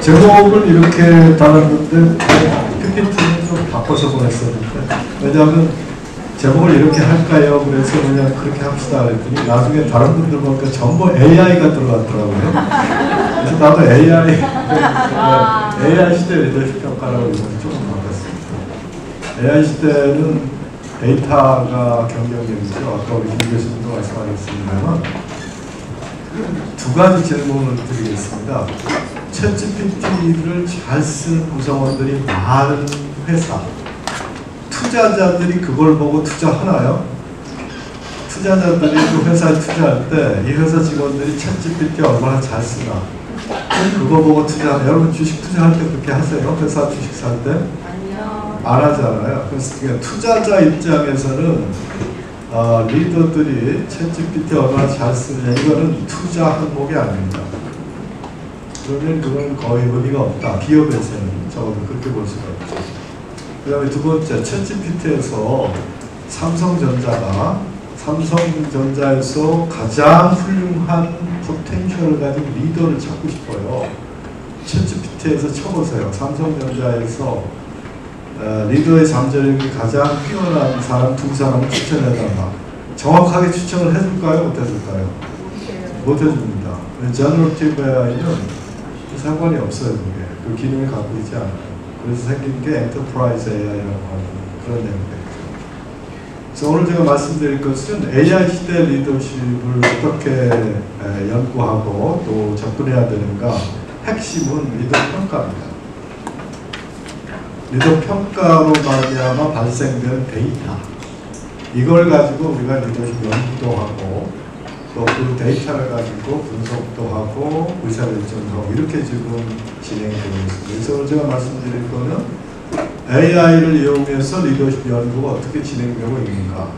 제목을 이렇게 달았는데 PPT는 좀 바꿔서 보냈었는데, 왜냐하면 제목을 이렇게 할까요? 그래서 그냥 그렇게 합시다 그랬더니 나중에 다른 분들 보니까 전부 AI가 들어갔더라고요. 그래서 나도 AI 시대 리더십 평가라고 해서 조금 바꿨습니다. AI 시대는 데이터가 경쟁력이죠. 아까 우리 김 교수님도 말씀하셨습니다만 두 가지 질문을 드리겠습니다. 챗GPT를 잘 쓰는 구성원들이 많은 회사, 투자자들이 그걸 보고 투자하나요? 투자자들이 그 회사에 투자할 때 이 회사 직원들이 챗GPT 얼마나 잘 쓰나? 그거 보고 투자하나? 여러분 주식 투자할 때 그렇게 하세요? 회사 주식 살 때? 아니요. 안 하잖아요. 그래서 투자자 입장에서는 리더들이 챗GPT 얼마나 잘 쓰느냐, 이거는 투자 항목이 아닙니다. 그러면 그건 거의 의미가 없다. 기업에서는 적어도 그렇게 볼 수가 있죠. 그 다음에 두 번째, 챗GPT에서 삼성전자에서 가장 훌륭한 포텐셜을 가진 리더를 찾고 싶어요. 챗GPT에서 쳐보세요. 삼성전자에서 리더의 잠재력이 가장 뛰어난 사람 두 사람을 추천해달라. 정확하게 추천을 해줄까요? 못해줄까요? 못 해줍니다. 제너러티브 AI는 상관이 없어요. 그게. 그 기능을 갖고 있지 않아요. 그래서 생긴 게 엔터프라이즈 AI라고 하는 그런 내용이죠. 그래서 오늘 제가 말씀드릴 것은 AI 시대 리더십을 어떻게 연구하고 또 접근해야 되는가. 핵심은 리더 평가입니다. 리더 평가로 말미암아 발생된 데이터, 이걸 가지고 우리가 리더십 연구도 하고 또 그 데이터를 가지고 분석도 하고 의사결정도 하고 이렇게 지금 진행되고 있습니다. 그래서 오늘 제가 말씀드릴 거는 AI를 이용해서 리더십 연구가 어떻게 진행되고 있는가,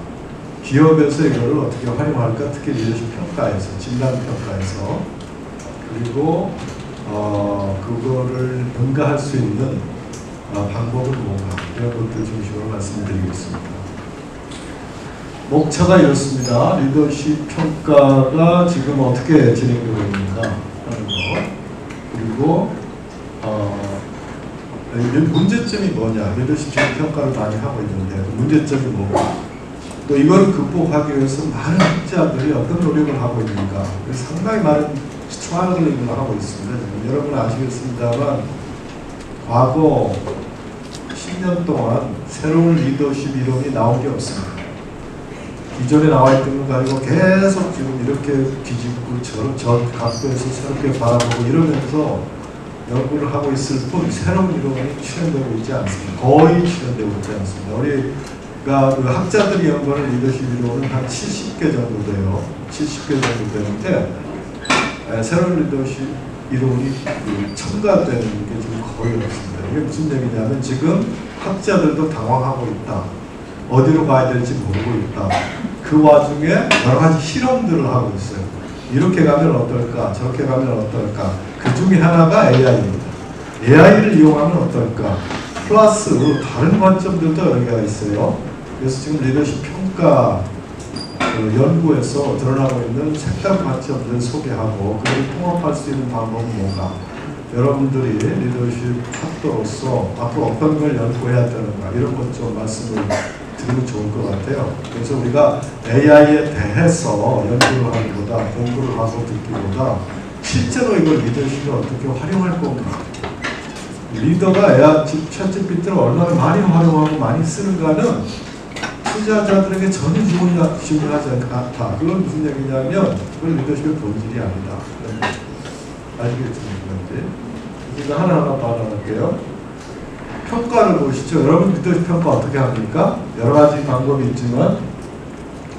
기업에서 이거를 어떻게 활용할까, 특히 리더십 평가에서, 진단 평가에서, 그리고 그거를 능가할 수 있는 방법은 뭔가, 이런 것들 중심으로 말씀드리겠습니다. 목차가 이렇습니다. 리더십 평가가 지금 어떻게 진행되고 있는가 하는 거, 그리고 문제점이 뭐냐, 리더십 평가를 많이 하고 있는데 그 문제점이 뭐가, 또 이걸 극복하기 위해서 많은 학자들이 어떤 노력을 하고 있는가, 상당히 많은 스트라글링을 하고 있습니다. 지금 여러분 아시겠습니다만 과거 10년 동안 새로운 리더십 이론이 나온 게 없습니다. 기존에 나와 있던 거 가지고 계속 지금 이렇게 뒤집고 저 각도에서 새롭게 바라보고 이러면서 연구를 하고 있을 뿐 새로운 이론이 출현되고 있지 않습니다. 거의 출현되고 있지 않습니다. 우리가 그 학자들이 연구하는 리더십 이론은 한 70개 정도 돼요. 70개 정도 되는데 새로운 리더십 이론이 첨가되는 게 지금 거의 없습니다. 이게 무슨 얘기냐면 지금 학자들도 당황하고 있다. 어디로 가야 될지 모르고 있다. 그 와중에 여러 가지 실험들을 하고 있어요. 이렇게 가면 어떨까? 저렇게 가면 어떨까? 그 중에 하나가 AI입니다. AI를 이용하면 어떨까? 플러스 다른 관점들도 여러 개가 있어요. 그래서 지금 리더십 평가 연구에서 드러나고 있는 색다른 관점들을 소개하고 그걸 통합할 수 있는 방법은 뭔가? 여러분들이 리더십 학도로서 앞으로 어떤 걸 연구해야 되는가, 이런 것 좀 말씀을 드리면 좋을 것 같아요. 그래서 우리가 AI에 대해서 연구를 하기보다, 공부를 하고 듣기보다 실제로 이걸 리더십을 어떻게 활용할 건가, 리더가 챗GPT를 얼마나 많이 활용하고 많이 쓰는가는 투자자들에게 전혀 중요하지 않다. 그건 무슨 얘기냐면 그건 리더십의 본질이 아니다. 아시겠습니까? 이제 하나하나 받아갈게요. 평가를 보시죠. 여러분 리더십 평가 어떻게 합니까? 여러 가지 방법이 있지만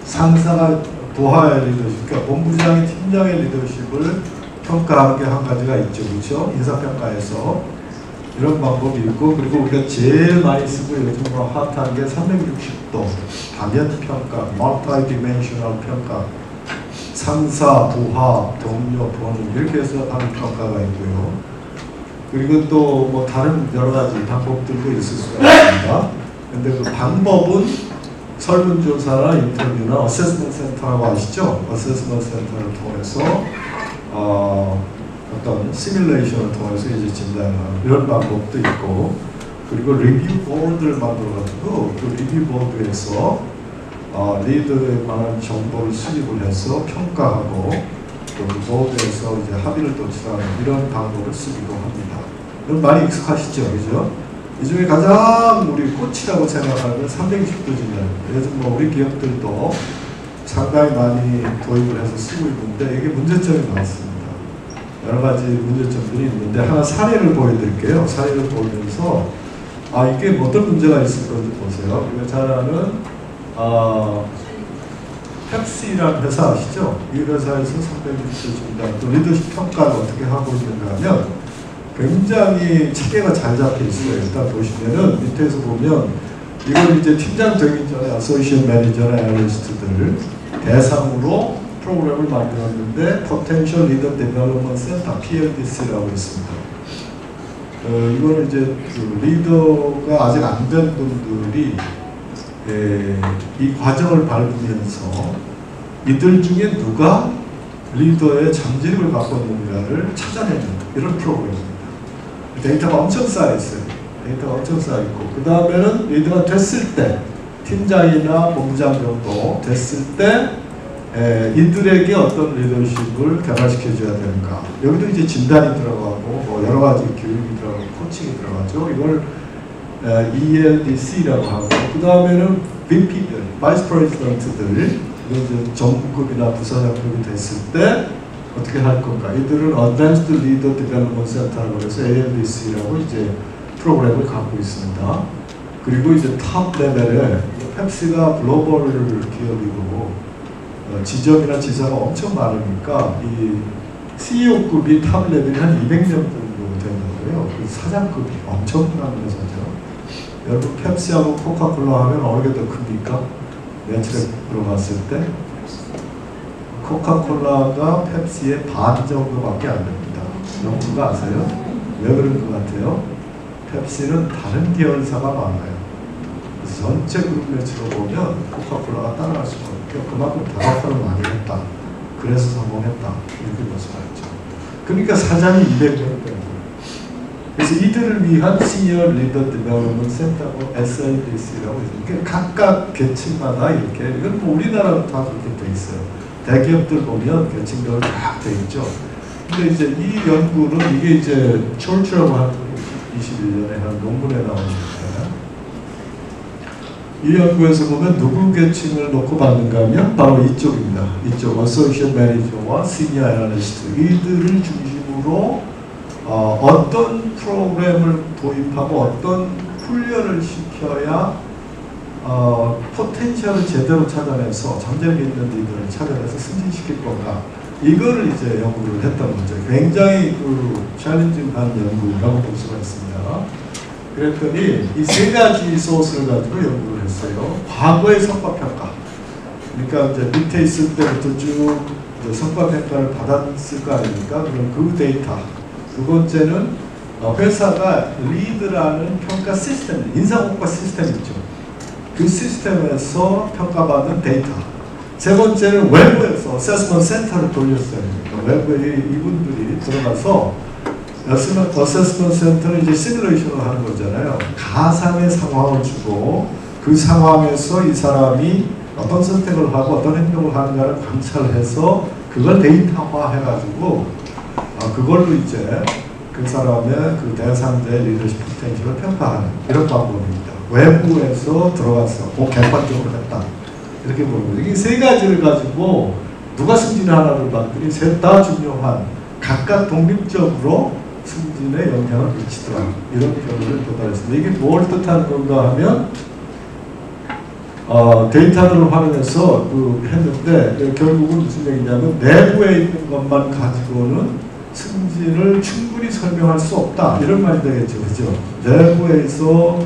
상사가 부하의 리더십, 그러니까 본부장이 팀장의 리더십을 평가하는 게 한 가지가 있죠. 그렇죠? 인사평가에서 이런 방법이 있고, 그리고 우리가 제일 많이 쓰고 요즘 핫한 게 360도 다면 평가, 멀티디멘셔널 평가, 상사, 부하, 동료, 본인 이렇게 해서 하는 평가가 있고요. 그리고 또 뭐 다른 여러 가지 방법들도 있을 수가 있습니다. 근데 그 방법은 설문조사나 인터뷰나 어세스먼트 센터라고 아시죠? 어세스먼트 센터를 통해서 어떤 시뮬레이션을 통해서 이제 진단하는 이런 방법도 있고, 그리고 리뷰 보드를 만들어가지고 그 리뷰 보드에서 리더에 관한 정보를 수집을 해서 평가하고 또 그 보드에서 이제 합의를 도출하는 이런 방법을 쓰기도 합니다. 이건 많이 익숙하시죠, 그죠? 이 중에 가장 우리 꽃이라고 생각하는 360도 진단. 요즘 뭐 우리 기업들도 상당히 많이 도입을 해서 쓰고 있는데 이게 문제점이 많습니다. 여러 가지 문제점들이 있는데 하나 사례를 보여드릴게요. 사례를 보면서 이게 어떤 문제가 있을 건지 보세요. 우리가 잘 아는 펩시라는 회사 아시죠? 이 회사에서 360도 진단 또 리더십 평가를 어떻게 하고 있는가 하면 굉장히 체계가 잘 잡혀 있어요. 일단 보시면은 밑에서 보면 이걸 이제 팀장 되기 전에 어소시에이트 매니저나 애널리스트들 대상으로 프로그램을 만들었는데 Potential Leader Development Center (PLDC라고 있습니다. 이거는 이제 그 리더가 아직 안 된 분들이 이 과정을 밟으면서 이들 중에 누가 리더의 잠재력을 갖고 있는가를 찾아내는 이런 프로그램입니다. 데이터가 엄청 쌓여있어요. 데이터가 엄청 쌓여있고 그 다음에는 리더가 됐을 때 팀장이나 본부장 정도 됐을 때 이들에게 어떤 리더십을 개발시켜줘야 되는가. 여기도 이제 진단이 들어가고 뭐 여러 가지 교육이 들어가고 코칭이 들어가죠. 이걸 ELDC라고 하고 그 다음에는 VP들, 바이스 프레지던트들 이제 정부급이나 부사장급이 됐을 때 어떻게 할 건가. 이들은 Advanced Leader Development Center라고 해서 ALDC라고 이제 프로그램을 갖고 있습니다. 그리고 이제 탑 레벨에 펩시가 글로벌 기업이고 지점이나 지사가 엄청 많으니까 이 CEO급이 탑 레벨이 한 200명 정도 된다고요. 그 사장급이 엄청난 회사죠. 여러분 펩시하고 코카콜라 하면 어느 게 더 큽니까? 매출액 들어갔을 때 코카콜라가 펩시의 반 정도밖에 안 됩니다. 여러분 그거 아세요? 왜 그런 것 같아요? 펩시는 다른 계열사가 많아요. 그래서 전체 그룹 매출을 보면 코카콜라가 따라갈 수가 없고 그만큼 다각화를 많이 했다. 그래서 성공했다. 이렇게 볼 수가 있죠. 그러니까 사장이 200명 됩니다. 그래서 이들을 위한 시니어 리더 디벨롭먼트 센터고 SIDC라고 있습니다. 각각 계층마다 이렇게 이건 뭐 우리나라도 다 그렇게 돼 있어요. 대기업들 보면 계층별로 쫙 돼 있죠. 근데 이제 이 연구는 이게 이제 철주라고 하는 21년에 한 논문에 나오는데 이 연구에서 보면 누구 계층을 놓고 받는가 하면 바로 이쪽입니다. 이쪽 어소시에이트 매니저와 시니어 애널리스트 이들을 중심으로 어떤 프로그램을 도입하고 어떤 훈련을 시켜야 포텐셜을 제대로 찾아내서 잠재력 있는 리더를 찾아내서 승진시킬 건가. 이거를 이제 연구를 했던 거죠. 굉장히 그 챌린징한 연구라고 볼 수가 있습니다. 그랬더니 이 세 가지 소스를 가지고 연구를 했어요. 과거의 성과평가. 그러니까 이제 밑에 있을 때부터 쭉 성과평가를 받았을 거 아닙니까? 그럼 그 데이터. 두 번째는 회사가 리드라는 평가 시스템, 인사평가 시스템 있죠. 그 시스템에서 평가받는 데이터. 세 번째는 외부에서 어세스먼트 센터를 돌렸어요. 그러니까 외부에 이분들이 들어가서 어세스먼트 센터는 이제 시뮬레이션을 하는 거잖아요. 가상의 상황을 주고 그 상황에서 이 사람이 어떤 선택을 하고 어떤 행동을 하는가를 관찰해서 그걸 데이터화 해가지고 그걸로 이제 그 사람의 그 대상자의 리더십 포텐셜을 평가하는 이런 방법입니다. 외부에서 들어가서 객관적으로 했다. 이렇게 보는 거죠. 이게 세 가지를 가지고 누가 승진하나를 봤더니 셋 다 중요한 각각 독립적으로 승진에 영향을 미치더라. 이런 결론을 도달했습니다. 이게 뭘 뜻하는 건가 하면 데이터들을 활용해서 했는데 결국은 무슨 얘기냐면 내부에 있는 것만 가지고는 승진을 충분히 설명할 수 없다. 이런 말이 되겠죠. 그죠? 내부에서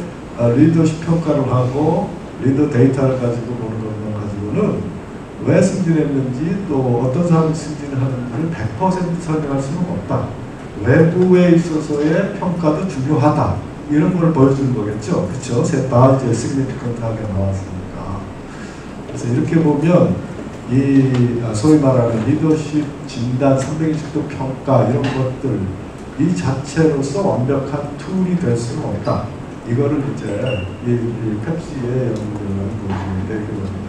리더십 평가를 하고 리더 데이터를 가지고 보는 것만 가지고는 왜 승진했는지 또 어떤 사람이 승진을 하는지를 100% 설명할 수는 없다. 외부에 있어서의 평가도 중요하다. 이런 걸 보여주는 거겠죠. 그렇죠? 셋 다 이제 시그니피컨트하게 나왔으니까. 그래서 이렇게 보면 소위 말하는 리더십 진단, 360도 평가 이런 것들 이 자체로서 완벽한 툴이 될 수는 없다. 이거를 이제 이 펩시의 연구는 보시는데 그겁니다.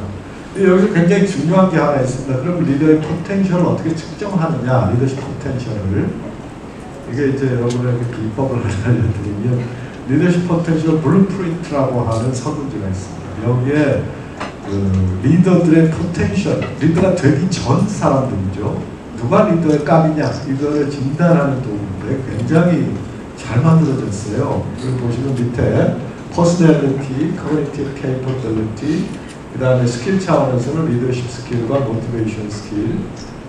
여기서 굉장히 중요한 게 하나 있습니다. 그럼 리더의 포텐셜을 어떻게 측정하느냐? 리더십 포텐셜을 이게 이제 여러분에게 비법을 알려드리면 리더십 포텐셜 블루프린트라고 하는 서두지가 있습니다. 여기에 그 리더들의 포텐셜, 리더가 되기 전 사람들이죠. 누가 리더의 값이냐 이거를 진단하는 도구인데 굉장히 잘 만들어졌어요. 여기 보시면 밑에 퍼스널리티, 커뮤니티 케이퍼빌리티, 그 다음에 스킬 차원에서는 리더십 스킬과 모티베이션 스킬,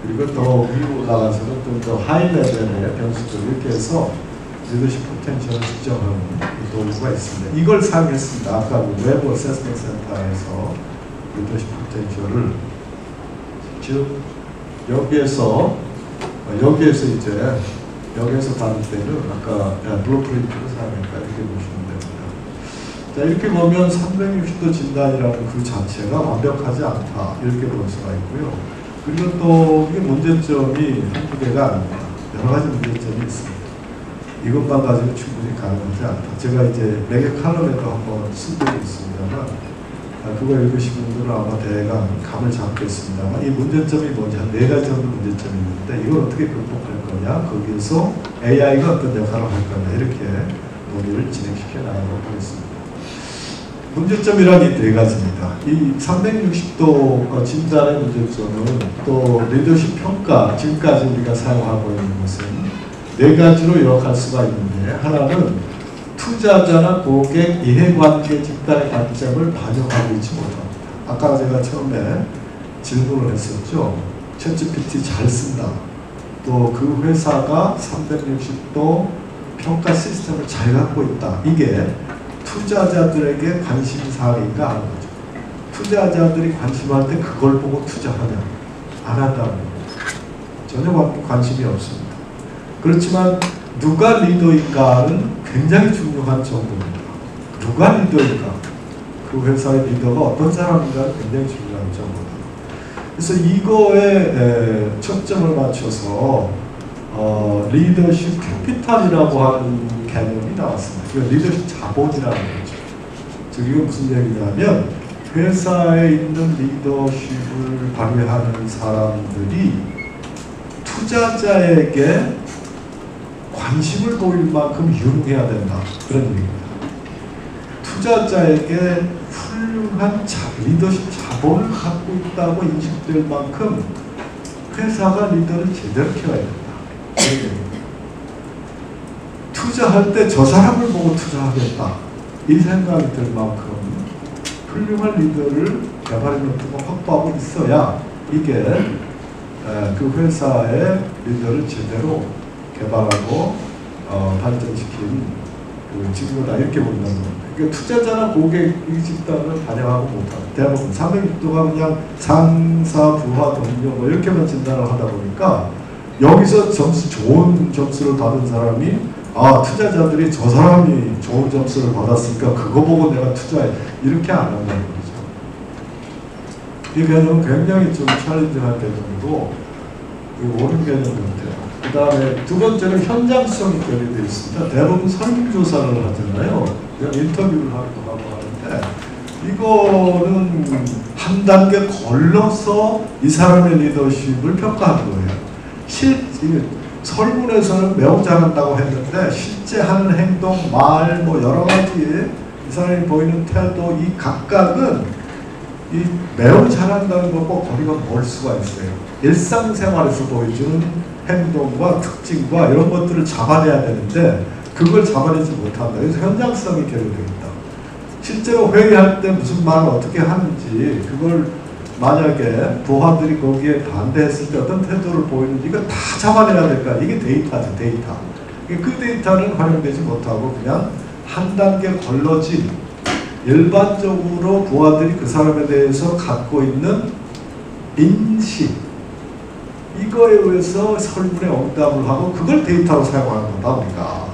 그리고 더 위로 나가서는 좀 더 하이 레벨의 변수들 이렇게 해서 리더십 포텐셜을 측정하는 도구가 있습니다. 이걸 사용했습니다. 아까 웨브 어세스먼트 센터에서 리더십 포텐셜을 즉 여기에서 다룰 때는 아까 블루프린트를 사용했다 이렇게 보시면 됩니다. 자, 이렇게 보면 360도 진단이라는 그 자체가 완벽하지 않다 이렇게 볼 수가 있고요. 그리고 또 이게 문제점이 한두 개가 아닙니다. 여러 가지 문제점이 있습니다. 이것만 가지고 충분히 가능하지 않다. 제가 이제 4개 칼럼에도 한번 쓴 적이 있습니다만 그거 읽으신 분들은 아마 대강 감을 잡겠습니다만 이 문제점이 뭐냐, 한 4가지 정도 문제점이 있는데 이걸 어떻게 극복할 거냐, 거기에서 AI가 어떤 역할을 할 거냐 이렇게 논의를 진행시켜 나가도록 하겠습니다. 문제점이란 이 4가지입니다. 이 360도 진단의 문제점은 또 리더십 평가, 지금까지 우리가 사용하고 있는 것은 4가지로 요약할 수가 있는데 하나는 투자자나 고객 이해관계 집단의 관점을 반영하고 있지 못합니다. 아까 제가 처음에 질문을 했었죠. 챗GPT 잘 쓴다. 또 그 회사가 360도 평가 시스템을 잘 갖고 있다. 이게 투자자들에게 관심사항인가 하는 거죠. 투자자들이 관심할 때 그걸 보고 투자하냐? 안 한다는 거죠. 전혀 관심이 없습니다. 그렇지만 누가 리더인가는 굉장히 중요한 정보입니다. 누가 리더인가? 그 회사의 리더가 어떤 사람인가는 굉장히 중요한 정보다. 그래서 이거에 초점을 맞춰서 리더십 캐피탈이라고 하는 개념이 나왔습니다. 이거 리더십 자본이라는 거죠. 즉 이거 무슨 얘기냐면 회사에 있는 리더십을 발휘하는 사람들이 투자자에게 관심을 보일 만큼 유능해야 된다. 그런 얘기입니다. 투자자에게 훌륭한 리더십 자본을 갖고 있다고 인식될 만큼 회사가 리더를 제대로 키워야 된다. 그런 얘기입니다. 투자할 때 저 사람을 보고 투자하겠다. 이 생각이 들 만큼 훌륭한 리더를 개발해놓고 확보하고 있어야 이게 그 회사의 리더를 제대로 개발하고 발전시킨 그 직무다 이렇게 본다는 겁니다. 그러니까 투자자나 고객 이 집단을 반영하고 못합니다. 대부분 360도가 그냥 상사, 부하, 동료 뭐 이렇게만 진단을 하다 보니까 여기서 좋은 점수를 받은 사람이 투자자들이 저 사람이 좋은 점수를 받았으니까 그거 보고 내가 투자해 이렇게 안 한다는 거죠. 이 개념은 굉장히 좀 챌린징한 개념이고 옳은 개념 같아요. 그 다음에 두 번째는 현장성이 결여되어 있습니다. 대부분 설문조사를 하잖아요. 그냥 인터뷰를 하기도 하고 하는데 이거는 한 단계 걸러서 이 사람의 리더십을 평가하는 거예요. 설문에서는 매우 잘한다고 했는데 실제 하는 행동, 말, 뭐 여러 가지 이 사람이 보이는 태도 이 각각은 이 매우 잘한다는 것과 거리가 멀 수가 있어요. 일상생활에서 보여주는 행동과 특징과 이런 것들을 잡아내야 되는데 그걸 잡아내지 못한다. 그래서 현장성이 결여되어 있다. 실제로 회의할 때 무슨 말을 어떻게 하는지 그걸 만약에 부하들이 거기에 반대했을 때 어떤 태도를 보이는지 이거 다 잡아내야 될까? 이게 데이터죠, 데이터. 그 데이터는 활용되지 못하고 그냥 한 단계 걸러진 일반적으로 부하들이 그 사람에 대해서 갖고 있는 인식 이거에 의해서 설문에 응답을 하고 그걸 데이터로 사용하는 거다 보니까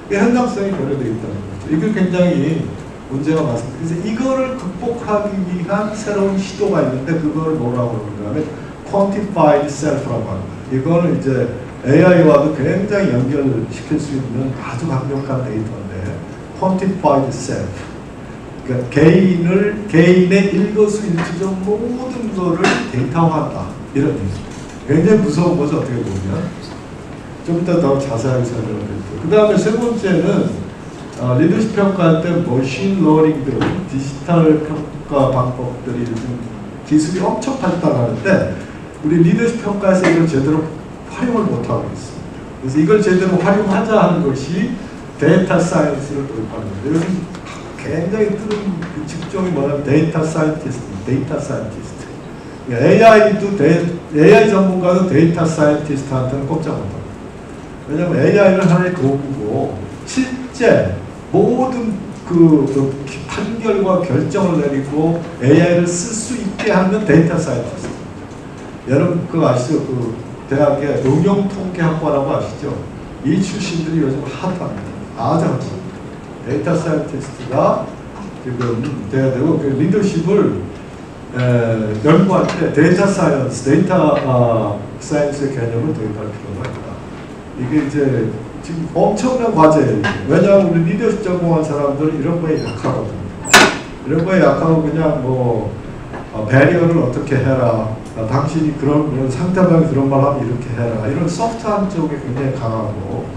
현장성이 결여되어 있다는 거죠. 이게 굉장히 문제가 많습니다. 그래서 이거를 극복하기 위한 새로운 시도가 있는데 그걸 뭐라고 그러는가 하면 Quantified Self라고 합니다. 이거는 이제 AI와도 굉장히 연결시킬 수 있는 아주 강력한 데이터인데 Quantified Self, 그러니까 개인의 일거수일투족 모든 거를 데이터화한다, 이런 얘기. 굉장히 무서운 거죠, 어떻게 보면. 좀 이따 더 자세하게 설명을 드릴게요. 그 다음에 세 번째는 리더십 평가할 때 머신 러닝 등 디지털 평가 방법들이 요즘 기술이 엄청 발달하는데 우리 리더십 평가에서 이걸 제대로 활용을 못하고 있습니다. 그래서 이걸 제대로 활용하자 하는 것이 데이터 사이언스를 도입하는 건데 요즘 굉장히 뜨는 그 직종이 뭐냐면 데이터 사이언티스트. AI 전문가도 데이터 사이언티스트한테는 꼼짝 못합니다. 왜냐하면 AI는 하나의 도구고 실제 모든 그 판결과 결정을 내리고 AI를 쓸 수 있게 하는 데이터 사이언티스트. 여러분 그거 아시죠? 그 대학의 응용통계학과라고 아시죠? 이 출신들이 요즘 핫합니다. 아주 핫합니다. 데이터 사이언티스트가 지금 돼야 되고 그 리더십을 연구할 때 데이터 사이언스의 개념을 도입할 필요가 있다. 이게 이제 지금 엄청난 과제예요. 왜냐하면 우리 리더십 전공한 사람들은 이런 거에 약하거든요. 이런 거에 약하고 그냥 뭐 배리어를 어떻게 해라, 당신이 그런 상대방이 그런 말 하면 이렇게 해라, 이런 소프트한 쪽에 굉장히 강하고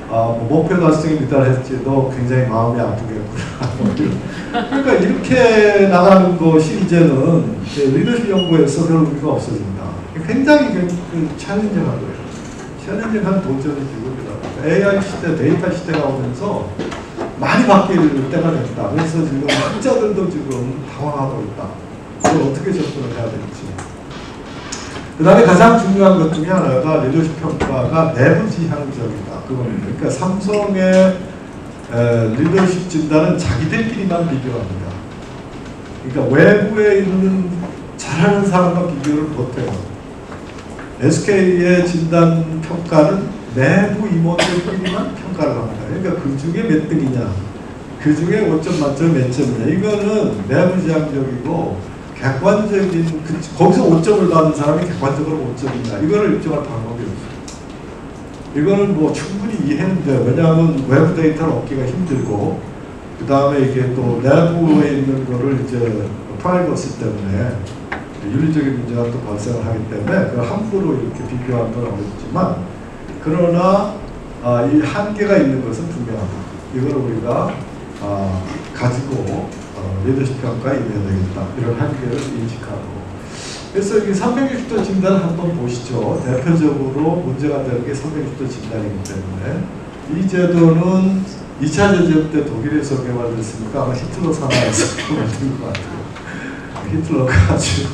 뭐 목표 달성에 미달했지 너 굉장히 마음이 아프겠구나. 그러니까 이렇게 나가는 것이 이제는 리더십 연구에서 별 의미가 없어진다. 굉장히 그 챌린징한 거예요. 챌린징한 도전이고 AI 시대, 데이터 시대가 오면서 많이 바뀔 때가 됐다. 그래서 지금 학자들도 지금 당황하고 있다. 그걸 어떻게 접근을 해야 될지. 그 다음에 가장 중요한 것 중에 하나가 리더십 평가가 내부 지향적이다. 그겁니다. 그러니까 삼성의 리더십 진단은 자기들끼리만 비교합니다. 그러니까 외부에 있는 잘하는 사람과 비교를 못해요. SK의 진단 평가는 내부 임원들끼리만 평가를 합니다. 그러니까 그 중에 몇 등이냐, 그 중에 5점 만점에 몇 점이냐, 이거는 내부 지향적이고 객관적인, 거기서 5점을 받은 사람이 객관적으로 5점이냐, 이거를 입증할 방법이 없어요. 이거는 뭐 충분히 이해는 돼요. 왜냐하면 외부 데이터를 얻기가 힘들고, 그 다음에 이게 또 내부에 있는 거를 이제 프라이버시 때문에 윤리적인 문제가 또 발생을 하기 때문에 그걸 함부로 이렇게 비교하는 건 어렵지만, 그러나 이 한계가 있는 것은 분명합니다. 이걸 우리가 가지고 리더십 평가에 임해야 되겠다. 이런 한계를 인식하고. 그래서 이 360도 진단을 한번 보시죠. 대표적으로 문제가 되는 게 360도 진단이기 때문에 이 제도는 2차 대전 때 독일에서 개발됐으니까 아마 히틀러 산하에서 만든 것 같아요. 히틀러가 아주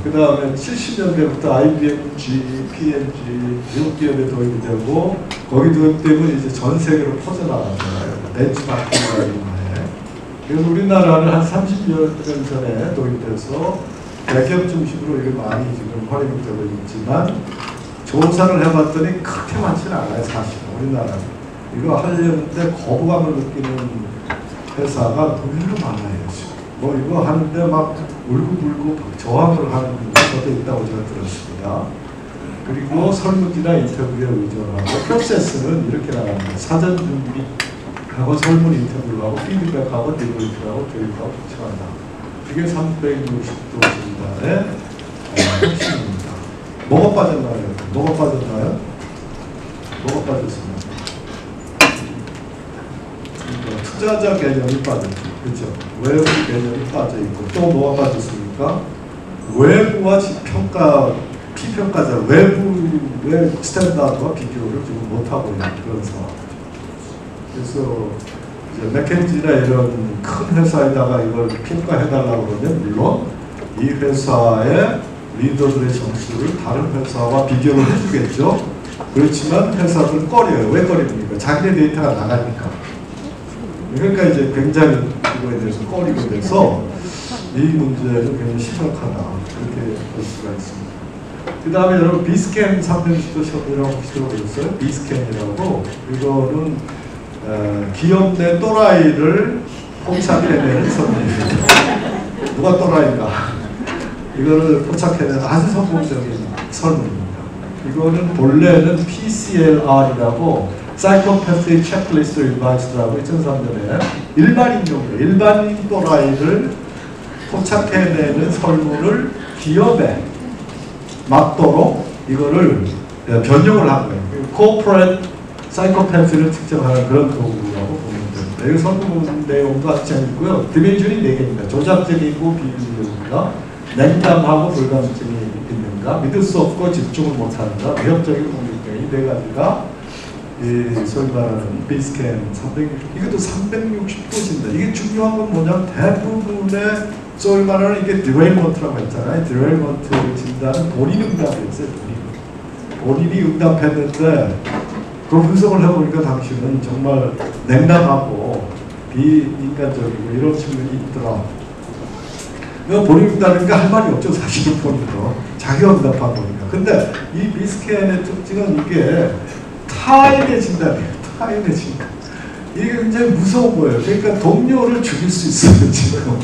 그 다음에 70년대부터 IBM, G, P&G, 미국 기업에 도입이 되고 거기 도입되면 이제 전 세계로 퍼져나가잖아요. 벤치마킹이라는 거에. 그래서 우리나라는 한 30여 년 전에 도입돼서 대기업 중심으로 이게 많이 지금 활용이 되고 있지만 조사를 해봤더니 그렇게 많지는 않아요. 사실은 우리나라는. 이거 하려는데 거부감을 느끼는 회사가 의외로 많아요. 뭐 이거 하는데 막 울고불고 저항을 하는 것도 있다고 제가 들었습니다. 그리고 설문지나 인터뷰에 의존하고 프로세스는 이렇게 나갑니다. 사전 준비하고 설문 인터뷰를 하고 피드백하고 디브리핑하고 교육하고 부처한다. 이게 360도 진단의 핵심입니다. 뭐가 빠졌나요? 뭐가 빠졌나요? 뭐가 빠졌습니다. 투자자 개념이 빠졌죠. 그렇죠. 외부 개념이 빠져있고 또 뭐가 빠졌습니까? 외부와 평가, 피평가자, 외부의 스탠다드와 비교를 지금 못하고 있는 그런 상황이죠. 그래서 이제 맥켄지나 이런 큰 회사에다가 이걸 평가해달라고 그러면 물론 이 회사의 리더들의 점수를 다른 회사와 비교를 해주겠죠. 그렇지만 회사들은 꺼려요. 왜 꺼립니까? 자기네 데이터가 나가니까. 그러니까 이제 굉장히 이거에 대해서 꺼리게 돼서 이 문제는 굉장히 심각하다. 그렇게 볼 수가 있습니다. 그 다음에 여러분 비스캔 360도 셔틀이라고 혹시 들어보셨어요? 비스캔이라고. 이거는 기업 내 또라이를 포착해내는 설문입니다. 누가 또라이인가? 이거를 포착해내는 아주 성공적인 설문입니다. 이거는 본래는 PCLR이라고 Psychopathy Checklist Revised라고 2003년에 일반인 또라이를 포착해내는 설문을 기업에 맞도록 이거를 변형을 한 거예요. Corporate Psychopathy를 측정하는 그런 도구라고 보면 됩니다. 이 설문 내용도 아주 재밌고요. 디멘션이 4개입니다. 조작적이고 비윤리적인가, 냉담하고 불감증이 있는가, 믿을 수 없고 집중을 못하는가, 위협적인 공격력, 이 4가지가 소위 말하는 비스캠 360, 이것도 360도입니다. 이게 중요한 건 뭐냐면 대부분의 소위 말하는 이게 디레일먼트라고 했잖아요. 디레일먼트 진단은 본인 응답이었어요. 본인이 응답했는데 그 분석을 해보니까 당신은 정말 냉담하고 비인간적이고 이런 측면이 있더라. 본인 응답이니까 할 말이 없죠. 사실은 본인도 자기가 응답한 거니까. 근데 이 비스캠의 특징은 이게 타인의 진단이에요. 타인의 진단. 이게 굉장히 무서운 거예요. 그러니까 동료를 죽일 수 있어요. 지금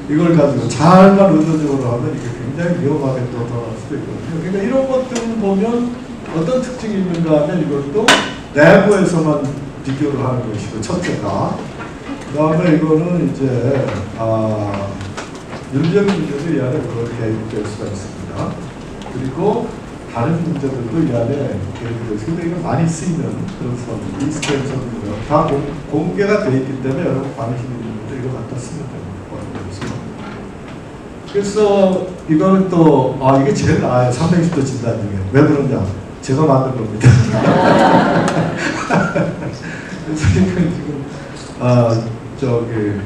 이걸 가지고 잘만 의도적으로 하면 이게 굉장히 위험하게 또 돌아갈 수도 있거든요. 그러니까 이런 것들을 보면 어떤 특징이 있는가 하면 이것도 내부에서만 비교를 하는 것이고, 첫째가. 그 다음에 이거는 이제 윤리적 문제도 이 안에 개입될 수가 있습니다. 그리고 다른 문제들도 이 안에 개입될 수 있는데 이건 많이 쓰이는 그런 선, 리스크의 선이고요. 다 공개가 되어 있기 때문에 여러분 관심 있는 분들 이거 갖다 쓰면 됩니다. 그래서 이거는 또 이게 제일 나아요. 360도 진단 중에. 왜 그러냐? 제가 만든 겁니다. 그래서 이건 지금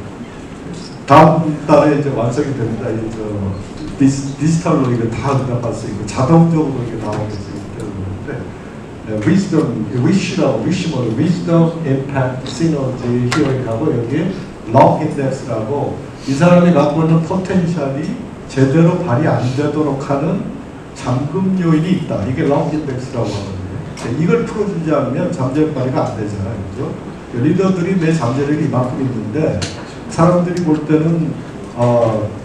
다음 달에 이제 완성이 됩니다. 디지털로 이거 다 응답할 수 있고 자동적으로 이게 나오게 되는데 wisdom, impact, synergy, hearing하고 여기에 log index라고 이 사람이 갖고 있는 포텐셜이 제대로 발휘 안 되도록 하는 잠금 요인이 있다. 이게 log index라고 하거든요. 이걸 풀어주지 않으면 잠재력 발휘가 안 되잖아요. 그죠? 리더들이 내 잠재력이 이만큼 있는데 사람들이 볼 때는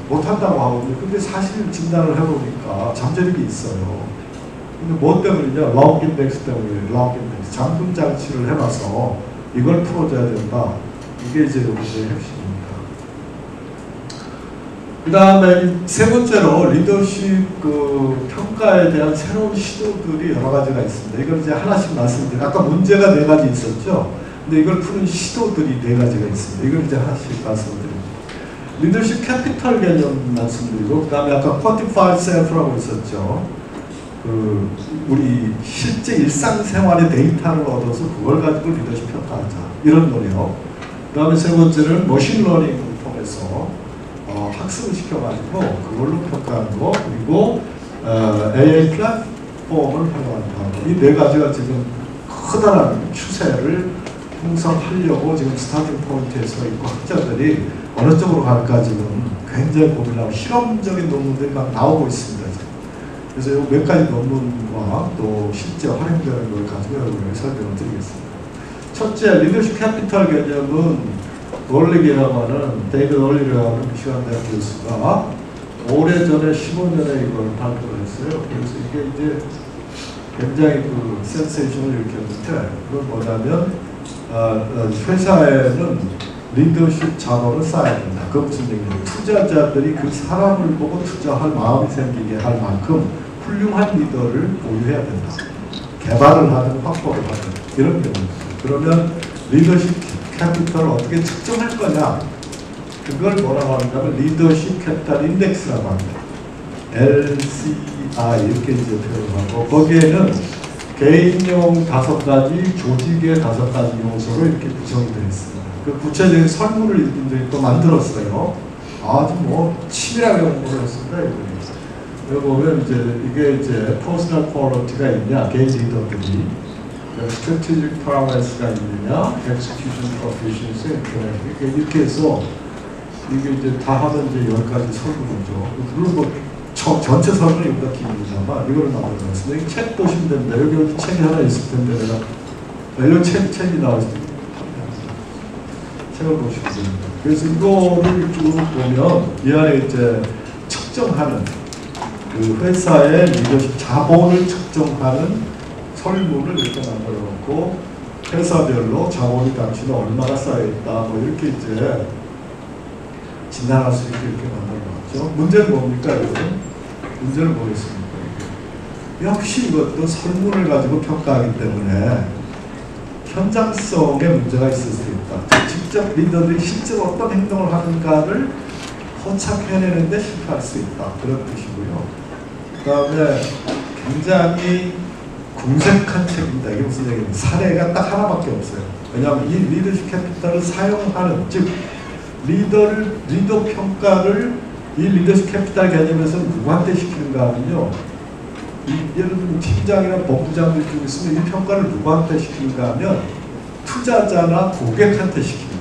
못한다고 하거든요. 근데 사실 진단을 해보니까 잠재력이 있어요. 근데 뭐 때문이냐? log index 때문에 log index. 잠금 장치를 해봐서 이걸 풀어줘야 된다. 이게 이제 문제의 핵심입니다. 그 다음에 세 번째로 리더십 평가에 대한 새로운 시도들이 여러 가지가 있습니다. 이걸 이제 하나씩 말씀드려요. 아까 문제가 4가지 있었죠? 근데 이걸 푸는 시도들이 4가지가 있습니다. 이걸 이제 하나씩 말씀드립니다. 리더십 캐피털 개념 말씀드리고, 그 다음에 아까 quantified self라고 있었죠. 우리 실제 일상생활의 데이터를 얻어서 그걸 가지고 리더십 평가하자. 이런 거네요. 그 다음에 세 번째는 머신러닝을 통해서 학습을 시켜가지고 그걸로 평가하는 거, 그리고 AI 플랫폼을 활용하는 거. 이 4가지가 지금 커다란 추세를 형성하려고 지금 스타팅 포인트에 서 있고, 학자들이 어느 쪽으로 갈까 지금 굉장히 고민하고 실험적인 논문들이 막 나오고 있습니다. 그래서 이 몇 가지 논문과 또 실제 활용되는 걸 가지고 여러분에게 설명을 드리겠습니다. 첫째, 리더십 캐피털 개념은 월릭이라고 하는 데이비드 월릭이라고 하는 미시간 대학 교수가 오래전에 15년에 이걸 발표를 했어요. 그래서 이게 이제 굉장히 센세이션을 일으켰는데, 그건 뭐냐면 회사에는 리더십 자본을 쌓아야 된다. 그 무슨 얘기냐면 투자자들이 그 사람을 보고 투자할 마음이 생기게 할 만큼 훌륭한 리더를 보유해야 된다. 개발을 하든 확보를 하든 이런 경우입니다. 그러면 리더십 캐피털을 어떻게 측정할 거냐? 그걸 뭐라고 하냐면 리더십 캐피털 인덱스라고 합니다. LCI 이렇게 이제 표현하고, 거기에는 개인용 5가지, 조직의 5가지 요소로 이렇게 구성이 되어 있습니다. 그 구체적인 설문을 이분들이 또 만들었어요. 아주 치밀하게 공부를 했습니다. 여기 보면 이게 퍼스널 퀄리티가 있냐, 개인 리더들이, 스트래티직 프로그레스가 있느냐, 엑스큐션 프로피션시 이렇게 해서 이게 다 하면 10가지 설문이죠. 물론 전체 설문이 보다 깁니다만 이걸 만들어놨습니다. 이 책 보시면 됩니다. 여기 책이 하나 있을 텐데 내가 이런 책이 나와 있습니다. 책을 보시면 됩니다. 그래서 이거를 쭉 보면 이 안에 이제 측정하는 그 회사의 리더십 자본을 측정하는 설문을 이렇게 만들어 놓고 회사별로 자본이 당신은 얼마나 쌓여있다 뭐 이렇게 이제 진단할 수 있게 이렇게 만들어 놨죠. 문제는 뭡니까 여러분? 문제는 뭐겠습니까? 역시 이것도 설문을 가지고 평가하기 때문에 현장성에 문제가 있을 수 있다. 직접 리더들이 실제로 어떤 행동을 하는가를 포착해내는데 실패할 수 있다. 그런 뜻이고요. 그 다음에 굉장히 궁색한 책입니다. 이게 무슨 얘기입니까? 사례가 딱 하나밖에 없어요. 왜냐하면 이 리더십 캐피탈을 사용하는, 즉 리더 평가를 이 리더십 캐피탈 개념에서 누구한테 시키는가 하면요. 예를 들면 팀장이나 본부장들 중에 있으면 이 평가를 누구한테 시키는가 하면 투자자나 고객한테 시킵니다.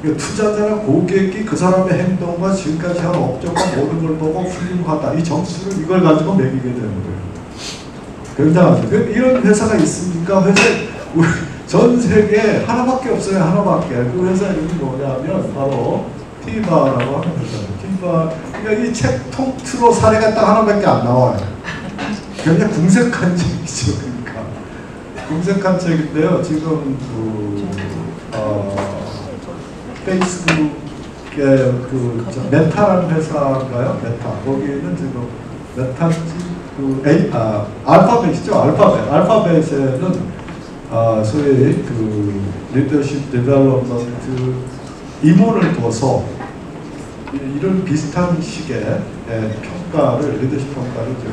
그러니까 투자자나 고객이 그 사람의 행동과 지금까지 한 업적과 모든 걸 보고 훌륭하다. 이 점수를 이걸 가지고 매기게 되는 거예요. 굉장하죠. 이런 회사가 있습니까? 전 세계에 하나밖에 없어요. 하나밖에. 그 회사 이름이 뭐냐면 바로 티바라고 하는 회사예요. 티바. 그러니까 이 책 통틀어 사례가 딱 하나밖에 안 나와요. 굉장히 궁색한 책이죠. 그러니까 궁색한 책인데요. 지금 페이스북의 메타라는 회사인가요? 메타. 거기는 지금 메타인지 알파벳이죠. 알파벳에는 소위 그 리더십 데벨롭먼트 임원을 둬서 이런 비슷한 식의 평가를 리더십 평가를 지금